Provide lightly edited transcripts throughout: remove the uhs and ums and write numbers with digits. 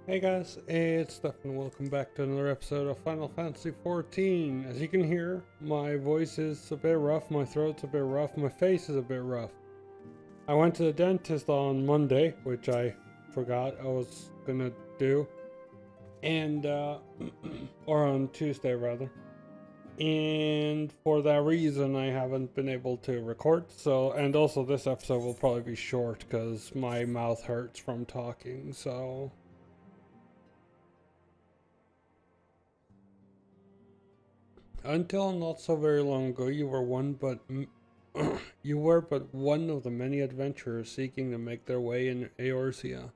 Hey guys, it's Stefan. Welcome back to another episode of Final Fantasy XIV. As you can hear, my voice is a bit rough, my throat's a bit rough, my face is a bit rough. I went to the dentist on Monday, which I forgot I was gonna do, and or on Tuesday rather. And for that reason, I haven't been able to record. So, and also this episode will probably be short because my mouth hurts from talking. So. Until not so very long ago, you were but one of the many adventurers seeking to make their way in Eorzea.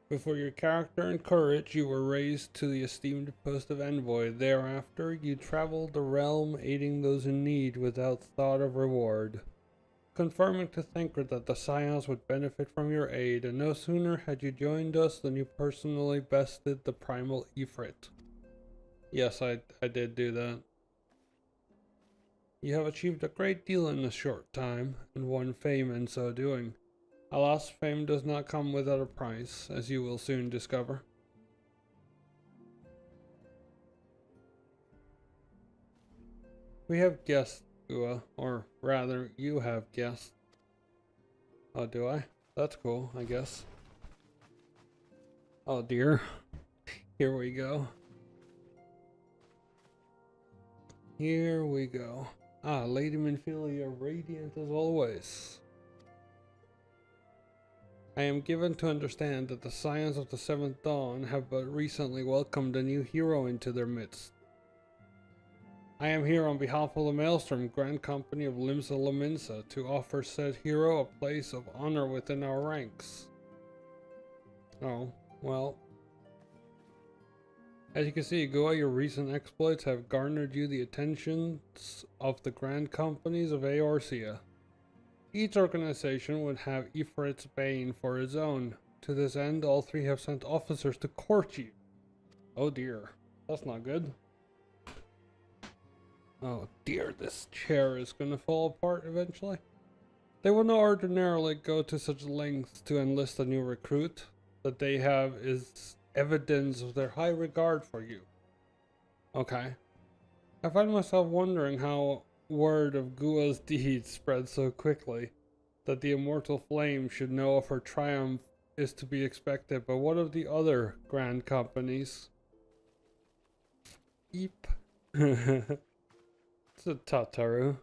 Before your character and courage, you were raised to the esteemed post of envoy. Thereafter, you traveled the realm, aiding those in need without thought of reward, confirming to Thinker that the Scions would benefit from your aid, and no sooner had you joined us than you personally bested the primal Ifrit. Yes, I did do that. You have achieved a great deal in a short time, and won fame in so doing. Alas, fame does not come without a price, as you will soon discover. We have guests, Ua, or rather, you have guests. Oh, do I? That's cool, I guess. Oh dear. Here we go. Here we go. Ah, Lady Minfilia, radiant as always. I am given to understand that the Scions of the Seventh Dawn have but recently welcomed a new hero into their midst. I am here on behalf of the Maelstrom Grand Company of Limsa Lominsa to offer said hero a place of honor within our ranks. Oh, well. As you can see, Goa, your recent exploits have garnered you the attentions of the Grand Companies of Eorzea. Each organization would have Ifrit's Bane for its own. To this end, all three have sent officers to court you. Oh dear, that's not good. Oh dear, this chair is gonna fall apart eventually. They will not ordinarily go to such lengths to enlist a new recruit. That they have is evidence of their high regard for you. Okay. I find myself wondering how word of Gua's deeds spread so quickly. That the immortal flame should know of her triumph is to be expected, but what of the other grand companies? Eep. It's a Tataru.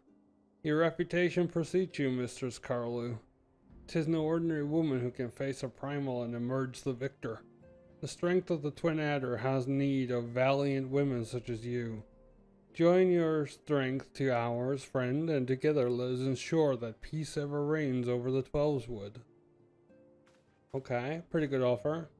Your reputation precedes you, Mistress Carlu. 'Tis no ordinary woman who can face a primal and emerge the victor. The strength of the Twin Adder has need of valiant women such as you. Join your strength to ours, friend, and together let us ensure that peace ever reigns over the Twelveswood. Okay, pretty good offer.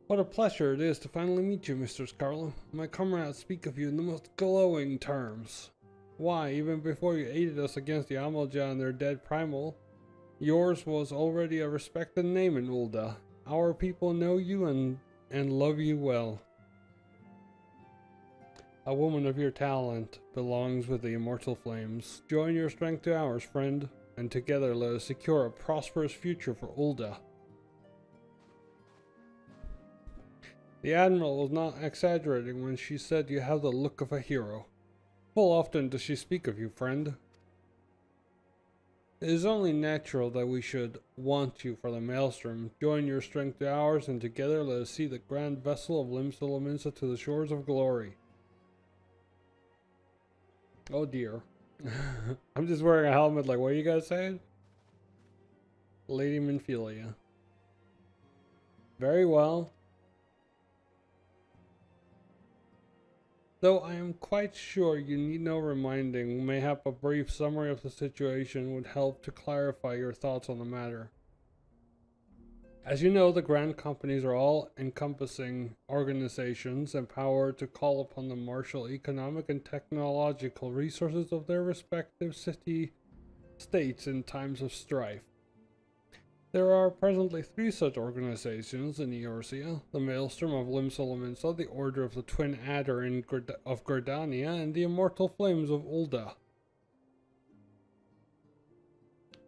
What a pleasure it is to finally meet you, Mr. Scarlet. My comrades speak of you in the most glowing terms. Why, even before you aided us against the Amalja and their dead primal, yours was already a respected name in Ul'dah. Our people know you and love you well. A woman of your talent belongs with the immortal flames. Join your strength to ours, friend, and together let us secure a prosperous future for Ul'dah. The Admiral was not exaggerating when she said you have the look of a hero. Full often does she speak of you, friend. It is only natural that we should want you for the Maelstrom. Join your strength to ours, and together let us see the grand vessel of Limsa Lominsa to the shores of glory. Oh dear. I'm just wearing a helmet, like, what are you guys saying? Lady Minfilia. Very well. Though I am quite sure you need no reminding, mayhap a brief summary of the situation would help to clarify your thoughts on the matter. As you know, the Grand Companies are all-encompassing organizations empowered to call upon the martial economic and technological resources of their respective city-states in times of strife. There are presently 3 such organizations in Eorzea: the Maelstrom of Limsa Lominsa, the Order of the Twin Adder of Gridania, and the Immortal Flames of Ul'dah.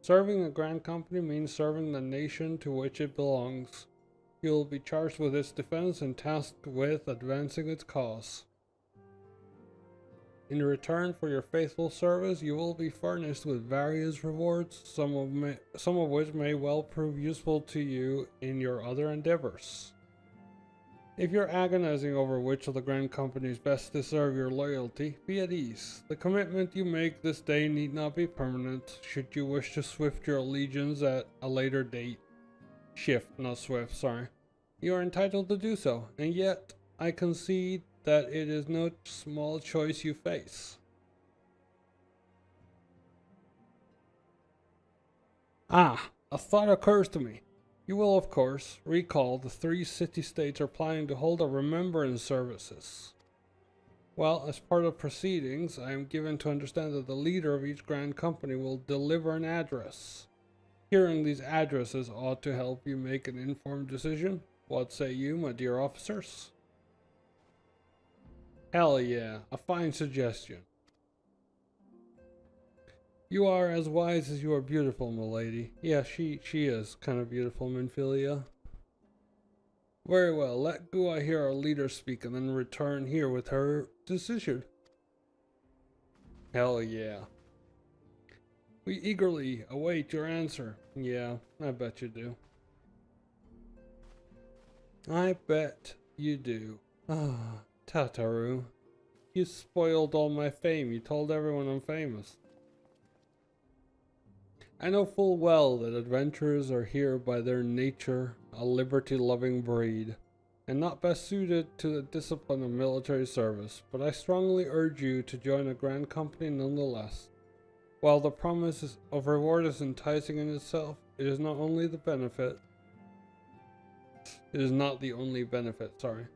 Serving a Grand Company means serving the nation to which it belongs. You will be charged with its defense and tasked with advancing its cause. In return for your faithful service, you will be furnished with various rewards, some of which may well prove useful to you in your other endeavors. If you're agonizing over which of the grand companies best deserve your loyalty, be at ease. The commitment you make this day need not be permanent, should you wish to shift your allegiance at a later date. Shift, not swift, sorry. You are entitled to do so, and yet I concede that it is no small choice you face. Ah, a thought occurs to me. You will, of course, recall the 3 city-states are planning to hold a remembrance services. Well, as part of proceedings, I am given to understand that the leader of each grand company will deliver an address. Hearing these addresses ought to help you make an informed decision. What say you, my dear officers? Hell yeah, a fine suggestion. You are as wise as you are beautiful, milady. Yeah, she is kind of beautiful, Minfilia. Very well, let Gua hear our leader speak and then return here with her decision. Hell yeah. We eagerly await your answer. Yeah, I bet you do. I bet you do. Ah, Tataru. You spoiled all my fame. You told everyone I'm famous. I know full well that adventurers are here by their nature a liberty-loving breed, and not best suited to the discipline of military service, but I strongly urge you to join a grand company nonetheless. While the promise of reward is enticing in itself, it is not the only benefit, sorry.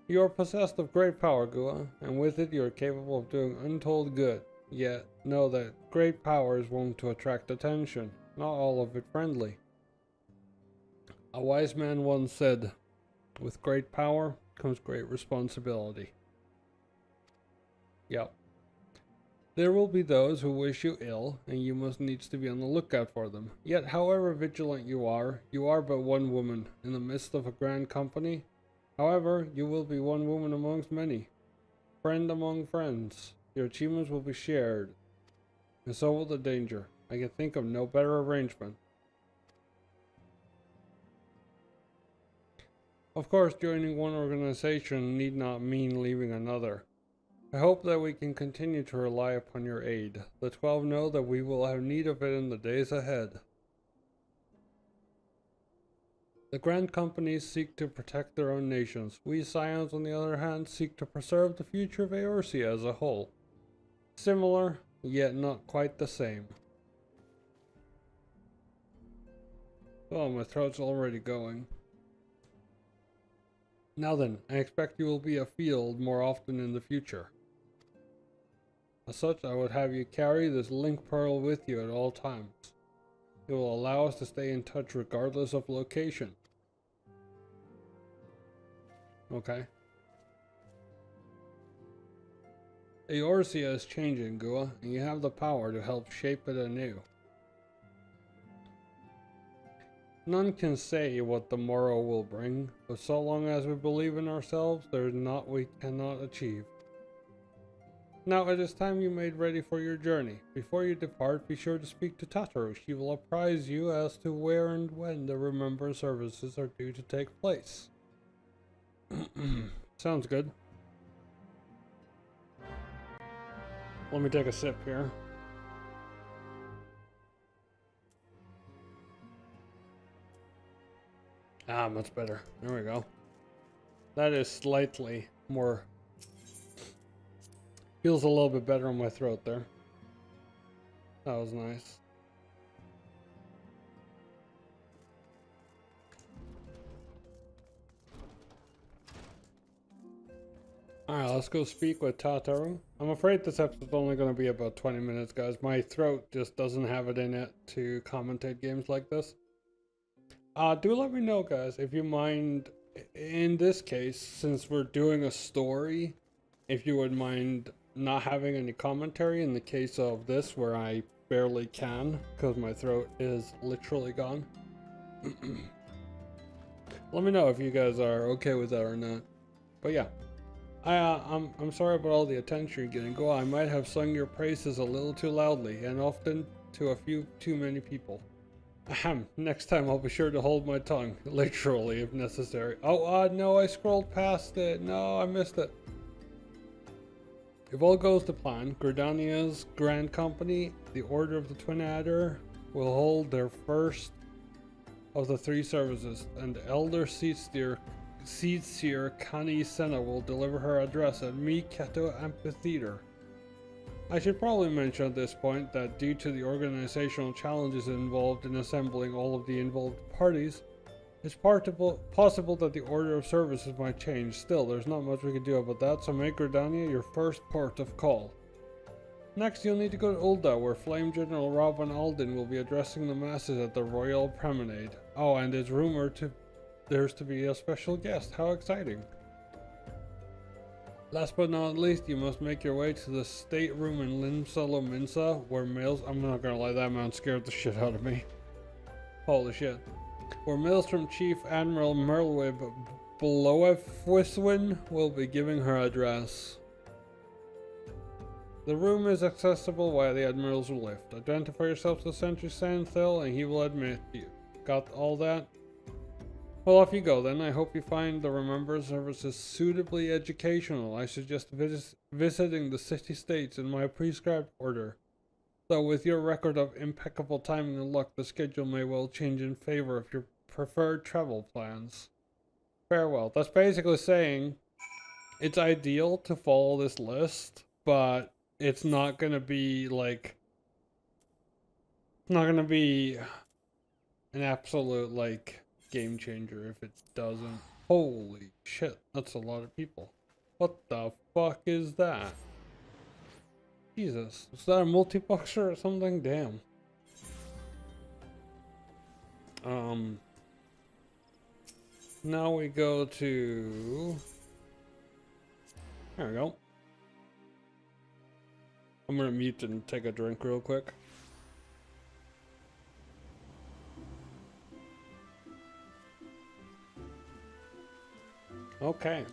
You are possessed of great power, Gua, and with it you are capable of doing untold good. Yet, know that great power is wont to attract attention, not all of it friendly. A wise man once said, with great power comes great responsibility. Yep. There will be those who wish you ill, and you must needs to be on the lookout for them. Yet, however vigilant you are but one woman in the midst of a grand company. However, you will be one woman amongst many. Friend among friends. Your achievements will be shared, and so will the danger. I can think of no better arrangement. Of course, joining one organization need not mean leaving another. I hope that we can continue to rely upon your aid. The 12 know that we will have need of it in the days ahead. The grand companies seek to protect their own nations. We Scions, on the other hand, seek to preserve the future of Eorzea as a whole. Similar, yet not quite the same. Oh, my throat's already going. Now then, I expect you will be afield more often in the future. As such, I would have you carry this link pearl with you at all times. It will allow us to stay in touch regardless of location. Okay. Eorzea is changing, Gua, and you have the power to help shape it anew. None can say what the morrow will bring, but so long as we believe in ourselves, there is naught we cannot achieve. Now it is time you made ready for your journey. Before you depart, be sure to speak to Tataru. She will apprise you as to where and when the remembrance services are due to take place. Sounds good. Let me take a sip here. Ah, much better. There we go. That is slightly more... Feels a little bit better on my throat there. That was nice. Alright, let's go speak with Tataru. I'm afraid this episode's only going to be about 20 minutes, guys. My throat just doesn't have it in it to commentate games like this. Do let me know, guys, if you mind, in this case, since we're doing a story, if you would mind not having any commentary in the case of this, where I barely can, because my throat is literally gone. Let me know if you guys are okay with that or not. But yeah, I'm sorry about all the attention you're getting. Go on, I might have sung your praises a little too loudly, and often to a few too many people. Ahem, next time I'll be sure to hold my tongue, literally if necessary. Oh, no, I scrolled past it. No, I missed it. If all goes to plan, Gridania's Grand Company, the Order of the Twin Adder, will hold their first of the 3 services, and Elder Seedseer Kani Senna will deliver her address at Miketo Amphitheater. I should probably mention at this point that due to the organizational challenges involved in assembling all of the involved parties, it's possible that the order of services might change. Still, there's not much we can do about that, so make Gridania your first port of call. Next, you'll need to go to Ul'dah, where Flame General Robin Alden will be addressing the masses at the Royal Promenade. Oh, and it's rumored there's to be a special guest. How exciting! Last but not least, you must make your way to the stateroom in Limsa Lominsa, where I'm not gonna lie, that man scared the shit out of me. Holy shit. Where Maelstrom Chief Admiral Merlwyb Bloefwiswin will be giving her address. The room is accessible via the Admiral's lift. Identify yourself to Sentry Sandhill and he will admit you. Got all that? Well, off you go then. I hope you find the Remember services suitably educational. I suggest visiting the city-states in my prescribed order. Though with your record of impeccable timing and luck, the schedule may well change in favor of your preferred travel plans. Farewell. That's basically saying it's ideal to follow this list, but it's not gonna be like... It's not gonna be an absolute, like, game changer if it doesn't. Holy shit, that's a lot of people. What the fuck is that? Jesus, is that a multiplexer or something? Damn. Now we go to... There we go. I'm gonna mute and take a drink real quick. Okay.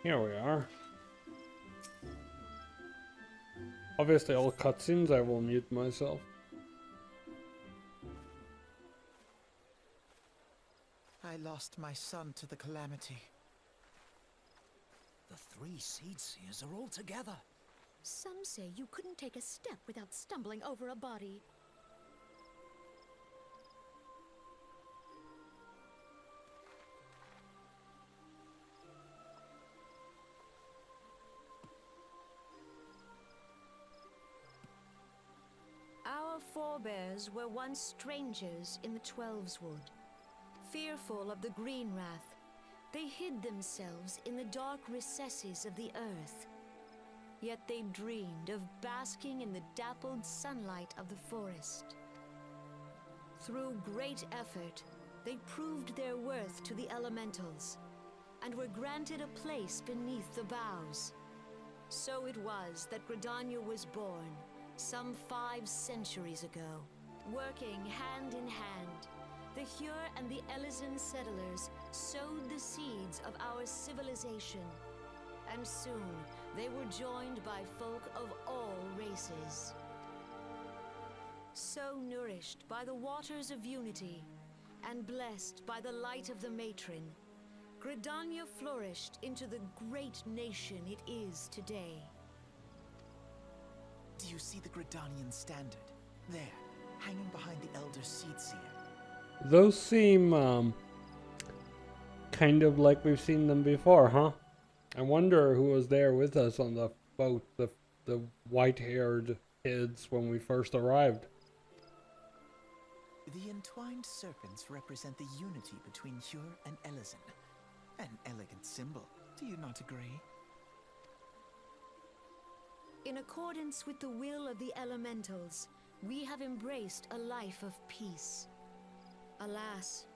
Here we are. Obviously, all cutscenes, I will mute myself. I lost my son to the calamity. The 3 Seedseers are all together. Some say you couldn't take a step without stumbling over a body. Our forebears were once strangers in the Twelveswood. Fearful of the Green Wrath, they hid themselves in the dark recesses of the earth. Yet they dreamed of basking in the dappled sunlight of the forest. Through great effort, they proved their worth to the elementals, and were granted a place beneath the boughs. So it was that Gridania was born, some 5 centuries ago. Working hand in hand, the Hyur and the Elysian settlers sowed the seeds of our civilization, and soon they were joined by folk of all races. So nourished by the waters of unity, and blessed by the light of the matron, Gridania flourished into the great nation it is today. Do you see the Gridanian standard? There, hanging behind the Elder Seedseer. Those seem, kind of like we've seen them before, huh? I wonder who was there with us on the boat, the white-haired kids when we first arrived. The entwined serpents represent the unity between Hyur and Elysian. An elegant symbol, do you not agree? In accordance with the will of the elementals, we have embraced a life of peace. Alas,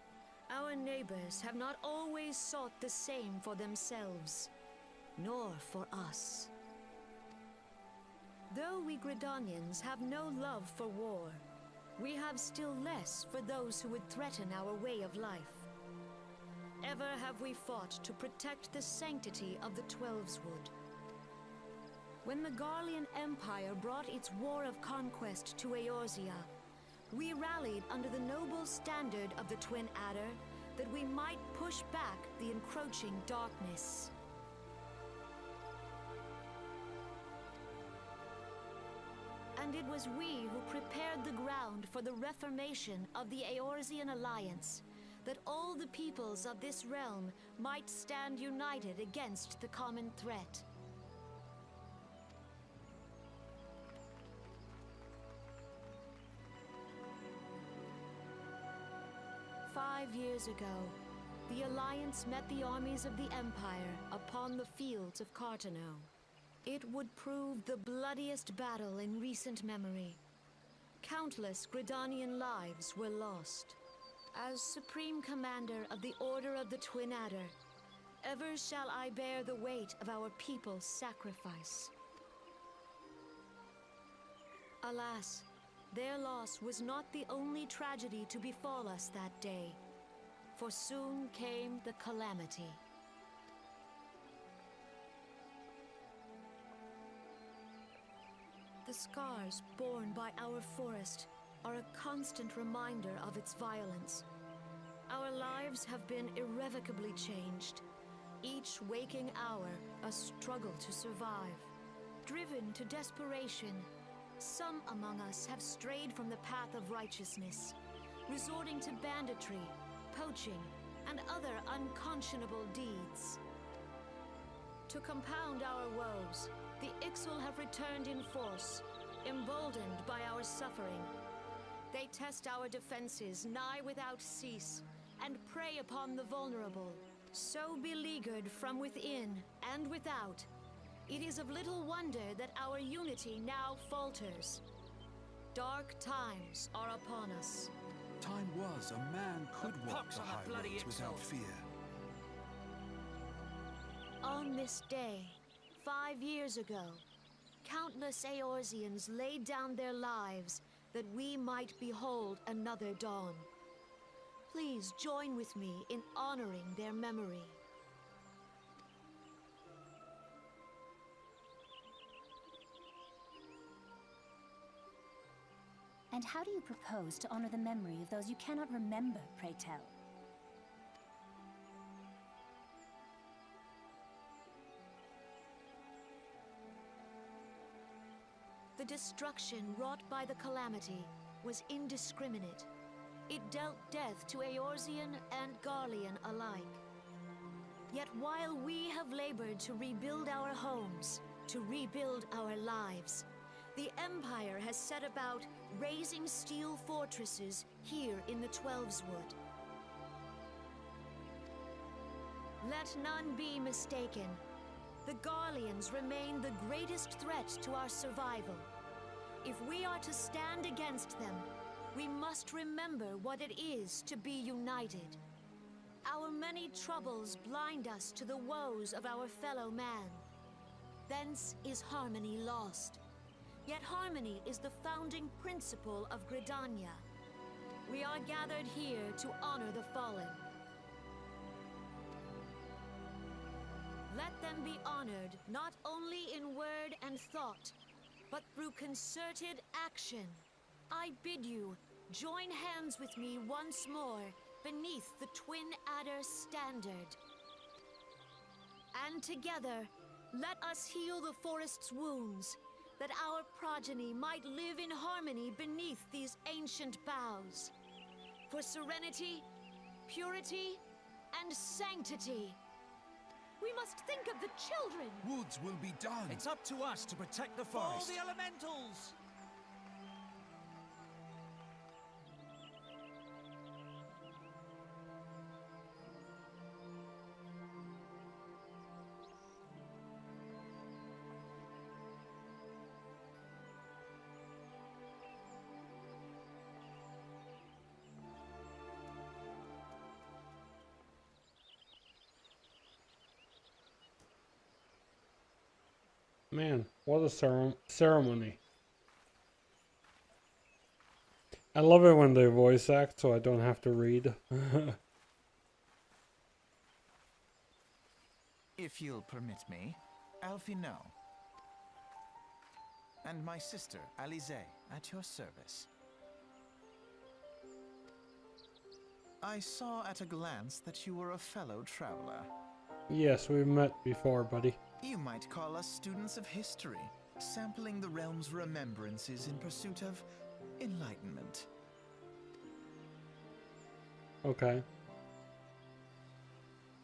our neighbors have not always sought the same for themselves, nor for us. Though we Gridanians have no love for war, we have still less for those who would threaten our way of life. ever have we fought to protect the sanctity of the Twelveswood. When the Garlean Empire brought its war of conquest to Eorzea, we rallied under the noble standard of the Twin Adder that we might push back the encroaching darkness. And it was we who prepared the ground for the reformation of the Eorzean Alliance, that all the peoples of this realm might stand united against the common threat. "5 years ago, the Alliance met the armies of the Empire upon the fields of Cartano. It would prove the bloodiest battle in recent memory. Countless Gridanian lives were lost. As Supreme Commander of the Order of the Twin Adder, ever shall I bear the weight of our people's sacrifice. Alas, their loss was not the only tragedy to befall us that day, for soon came the calamity. The scars borne by our forest are a constant reminder of its violence. Our lives have been irrevocably changed, each waking hour a struggle to survive. Driven to desperation, some among us have strayed from the path of righteousness, resorting to banditry, poaching, and other unconscionable deeds. To compound our woes, the Ixal have returned in force, emboldened by our suffering. They test our defenses nigh without cease, and prey upon the vulnerable. So beleaguered from within and without, it is of little wonder that our unity now falters. Dark times are upon us. Time was a man could walk the high roads without fear. On this day, 5 years ago, countless Eorzeans laid down their lives that we might behold another dawn. Please join with me in honoring their memory. And how do you propose to honor the memory of those you cannot remember, pray tell? The destruction wrought by the calamity was indiscriminate. It dealt death to Eorzean and Garlean alike. Yet while we have labored to rebuild our homes, to rebuild our lives, the Empire has set about raising steel fortresses here in the Twelveswood. Let none be mistaken. The Garleans remain the greatest threat to our survival. If we are to stand against them, we must remember what it is to be united. Our many troubles blind us to the woes of our fellow man. Thence is harmony lost. Yet harmony is the founding principle of Gridania. We are gathered here to honor the fallen. Let them be honored not only in word and thought, but through concerted action. I bid you join hands with me once more beneath the Twin Adder standard. And together, let us heal the forest's wounds, that our progeny might live in harmony beneath these ancient boughs. For serenity, purity, and sanctity. We must think of the children! Woods will be done. It's up to us to protect the Follow forest. the elementals! Man, what a ceremony. I love it when they voice act so I don't have to read. If you'll permit me, Alfie no. And my sister, Alize, at your service. I saw at a glance that you were a fellow traveler. Yes, we've met before, buddy. You might call us students of history, sampling the realm's remembrances in pursuit of enlightenment. Okay.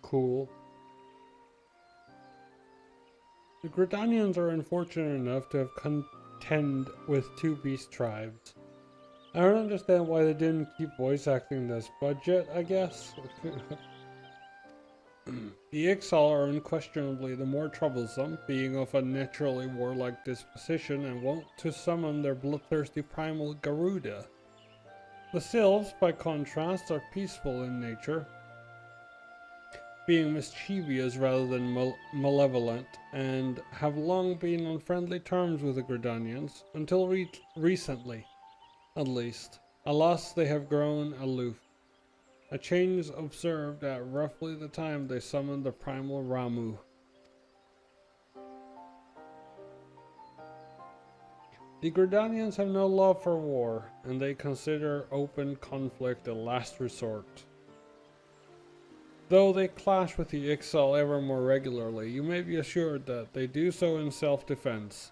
Cool. The Gridanians are unfortunate enough to have contend with two beast tribes. I don't understand why they didn't keep voice acting this budget, I guess. The Ixal are unquestionably the more troublesome, being of a naturally warlike disposition and wont to summon their bloodthirsty primal Garuda. The Sylphs, by contrast, are peaceful in nature, being mischievous rather than malevolent, and have long been on friendly terms with the Gridanians, until recently, at least. Alas, they have grown aloof. A change observed at roughly the time they summoned the primal Ramu. The Gridanians have no love for war, and they consider open conflict a last resort. Though they clash with the Ixal ever more regularly, you may be assured that they do so in self-defense.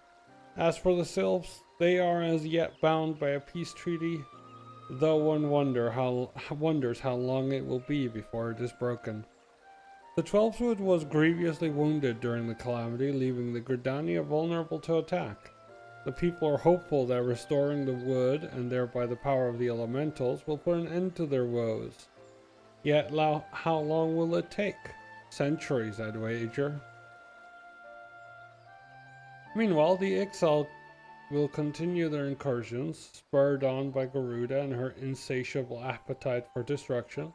As for the Sylphs, they are as yet bound by a peace treaty, though one wonders how long it will be before it is broken. The Twelfthwood was grievously wounded during the calamity, leaving the Gridania vulnerable to attack. The people are hopeful that restoring the wood, and thereby the power of the elementals, will put an end to their woes. Yet how long will it take? Centuries, I'd wager. Meanwhile, the Ixal will continue their incursions, spurred on by Garuda and her insatiable appetite for destruction.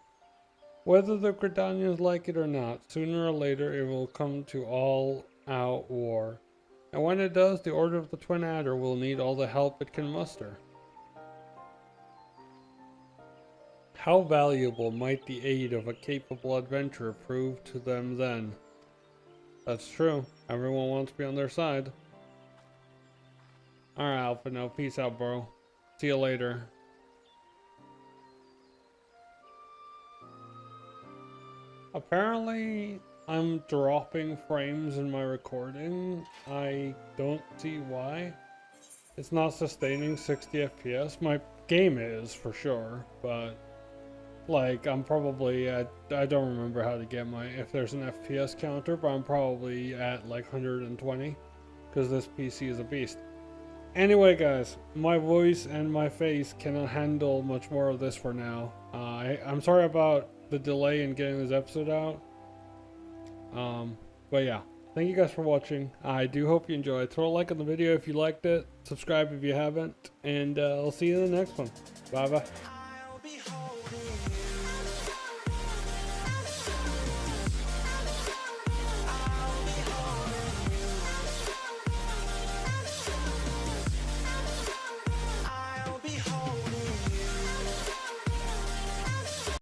Whether the Gridanians like it or not, sooner or later it will come to all-out war. And when it does, the Order of the Twin Adder will need all the help it can muster. How valuable might the aid of a capable adventurer prove to them then? That's true. Everyone wants to be on their side. Alright, Alpha, no. Peace out, bro. See you later. Apparently, I'm dropping frames in my recording. I don't see why. It's not sustaining 60 FPS. My game is, for sure, but like, I'm probably at, I don't remember how to get if there's an FPS counter, but I'm probably at like 120, because this PC is a beast. Anyway, guys, my voice and my face cannot handle much more of this for now. I'm sorry about the delay in getting this episode out. But yeah, thank you guys for watching. I do hope you enjoyed. Throw a like on the video if you liked it. Subscribe if you haven't. And I'll see you in the next one. Bye bye.